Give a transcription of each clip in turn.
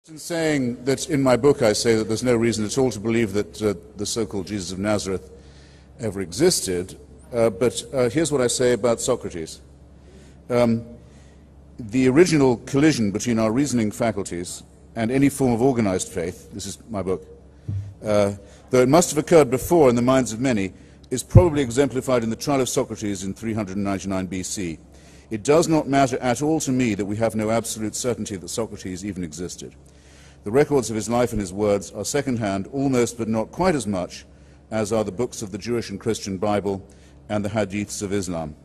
In saying that in my book I say that there's no reason at all to believe that the so-called Jesus of Nazareth ever existed, but here's what I say about Socrates. The original collision between our reasoning faculties and any form of organized faith, this is my book, though it must have occurred before in the minds of many, is probably exemplified in the trial of Socrates in 399 BC. It does not matter at all to me that we have no absolute certainty that Socrates even existed. The records of his life and his words are second-hand, almost but not quite as much as are the books of the Jewish and Christian Bible and the hadiths of Islam.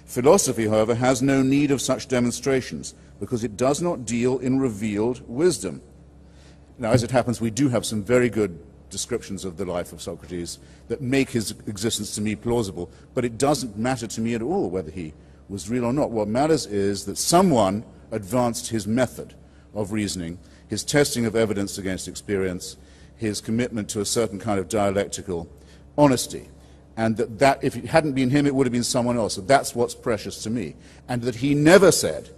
Philosophy, however, has no need of such demonstrations because it does not deal in revealed wisdom. Now, as it happens, we do have some very good descriptions of the life of Socrates that make his existence to me plausible, but it doesn't matter to me at all whether he was real or not. What matters is that someone advanced his method of reasoning, his testing of evidence against experience, his commitment to a certain kind of dialectical honesty, and that if it hadn't been him, it would have been someone else. So that's what's precious to me. And that he never said,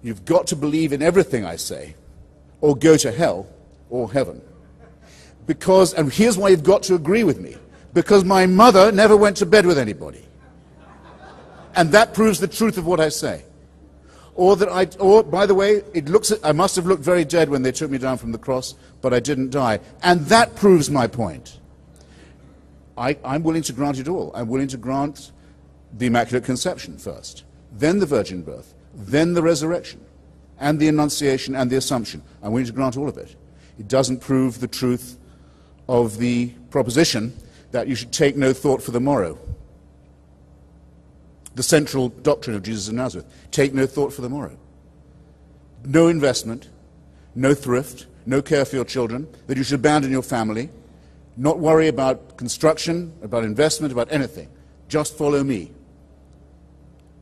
you've got to believe in everything I say, or go to hell or heaven. Because, and here's why you've got to agree with me, because my mother never went to bed with anybody. And that proves the truth of what I say. Or by the way, I must have looked very dead when they took me down from the cross, but I didn't die. And that proves my point. I'm willing to grant it all. I'm willing to grant the Immaculate Conception first, then the virgin birth, then the resurrection, and the Annunciation and the Assumption. I'm willing to grant all of it. It doesn't prove the truth of the proposition that you should take no thought for the morrow. The central doctrine of Jesus of Nazareth. Take no thought for the morrow. No investment, no thrift, no care for your children, that you should abandon your family, not worry about construction, about investment, about anything. Just follow me.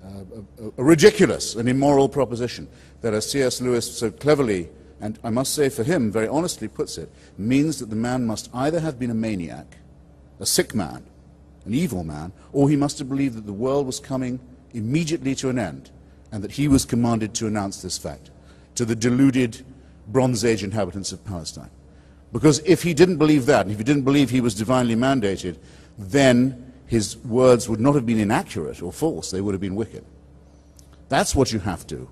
A ridiculous and immoral proposition that, as C.S. Lewis so cleverly, and I must say for him, very honestly puts it, means that the man must either have been a maniac, a sick man, an evil man, or he must have believed that the world was coming immediately to an end and that he was commanded to announce this fact to the deluded Bronze Age inhabitants of Palestine. Because if he didn't believe that, and if he didn't believe he was divinely mandated, then his words would not have been inaccurate or false, they would have been wicked. That's what you have to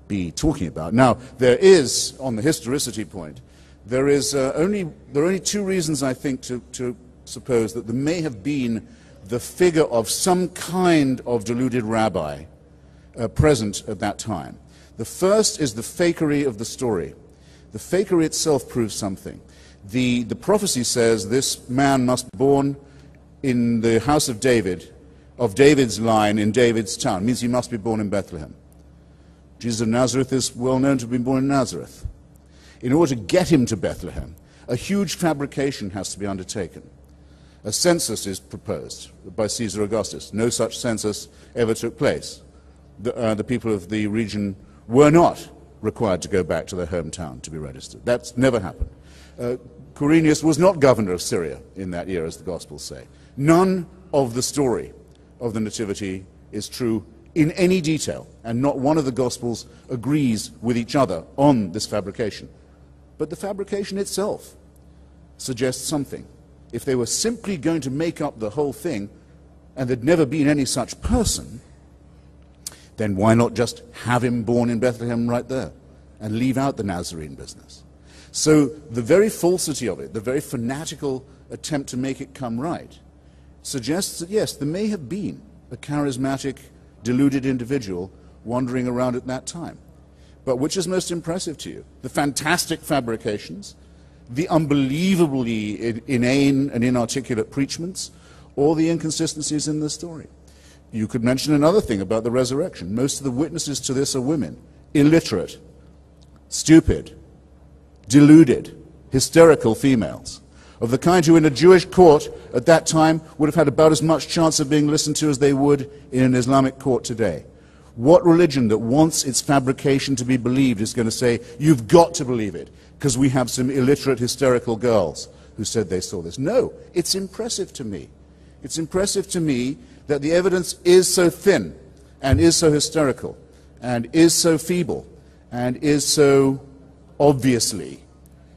be talking about. Now, there is, on the historicity point, there are only two reasons, I think, to suppose that there may have been the figure of some kind of deluded rabbi present at that time. The first is the fakery of the story. The fakery itself proves something. The prophecy says this man must be born in the house of David, of David's line, in David's town. It means he must be born in Bethlehem. Jesus of Nazareth is well known to have been born in Nazareth. In order to get him to Bethlehem, a huge fabrication has to be undertaken. A census is proposed by Caesar Augustus. No such census ever took place. The people of the region were not required to go back to their hometown to be registered. That's never happened. Quirinius was not governor of Syria in that year, as the Gospels say. None of the story of the Nativity is true in any detail, and not one of the Gospels agrees with each other on this fabrication. But the fabrication itself suggests something. If they were simply going to make up the whole thing, and there'd never been any such person, then why not just have him born in Bethlehem right there and leave out the Nazarene business? So the very falsity of it, the very fanatical attempt to make it come right, suggests that yes, there may have been a charismatic, deluded individual wandering around at that time. But which is most impressive to you? The fantastic fabrications, the unbelievably inane and inarticulate preachments, or the inconsistencies in the story? You could mention another thing about the resurrection. Most of the witnesses to this are women, illiterate, stupid, deluded, hysterical females, of the kind who in a Jewish court at that time would have had about as much chance of being listened to as they would in an Islamic court today. What religion that wants its fabrication to be believed is going to say, you've got to believe it, because we have some illiterate, hysterical girls who said they saw this? No, it's impressive to me. It's impressive to me that the evidence is so thin, and is so hysterical, and is so feeble, and is so obviously,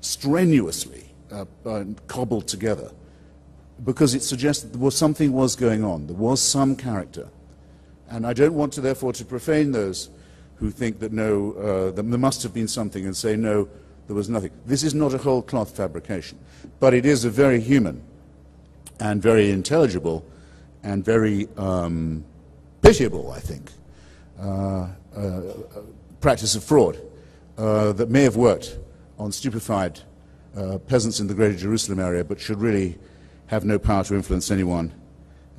strenuously cobbled together, because it suggests that something was going on. There was some character. And I don't want to, therefore, to profane those who think that no, that there must have been something, and say, no, there was nothing. This is not a whole cloth fabrication, but it is a very human and very intelligible and very pitiable, I think, practice of fraud that may have worked on stupefied peasants in the Greater Jerusalem area, but should really have no power to influence anyone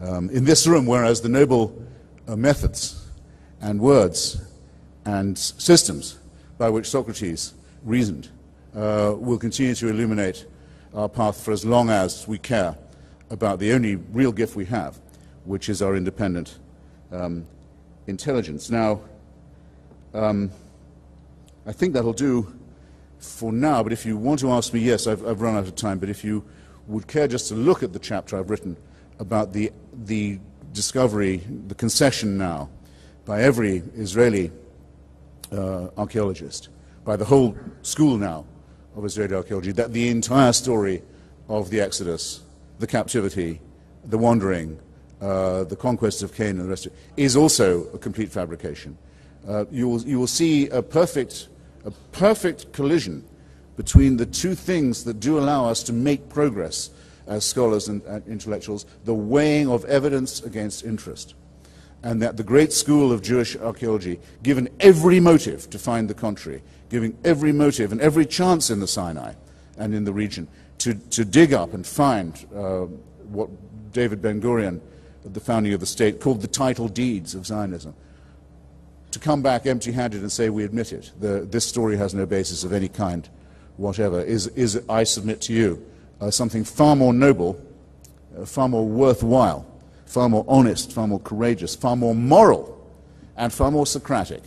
in this room, whereas the noble methods and words and systems by which Socrates reasoned will continue to illuminate our path for as long as we care about the only real gift we have, which is our independent intelligence. Now, I think that'll do for now, but if you want to ask me, yes, I've run out of time, but if you would care just to look at the chapter I've written about the discovery, the concession now, by every Israeli archaeologist, by the whole school now of Israeli archaeology, that the entire story of the Exodus, the captivity, the wandering, the conquest of Canaan, and the rest of it, is also a complete fabrication. You will see a perfect collision between the two things that do allow us to make progress as scholars and intellectuals: the weighing of evidence against interest. And that the great school of Jewish archaeology, given every motive to find the contrary, giving every motive and every chance in the Sinai and in the region to dig up and find what David Ben-Gurion, at the founding of the state, called the title deeds of Zionism, to come back empty-handed and say, we admit it, this story has no basis of any kind whatever, is I submit to you, something far more noble, far more worthwhile, far more honest, far more courageous, far more moral, and far more Socratic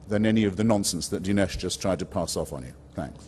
than any of the nonsense that Dinesh just tried to pass off on you. Thanks.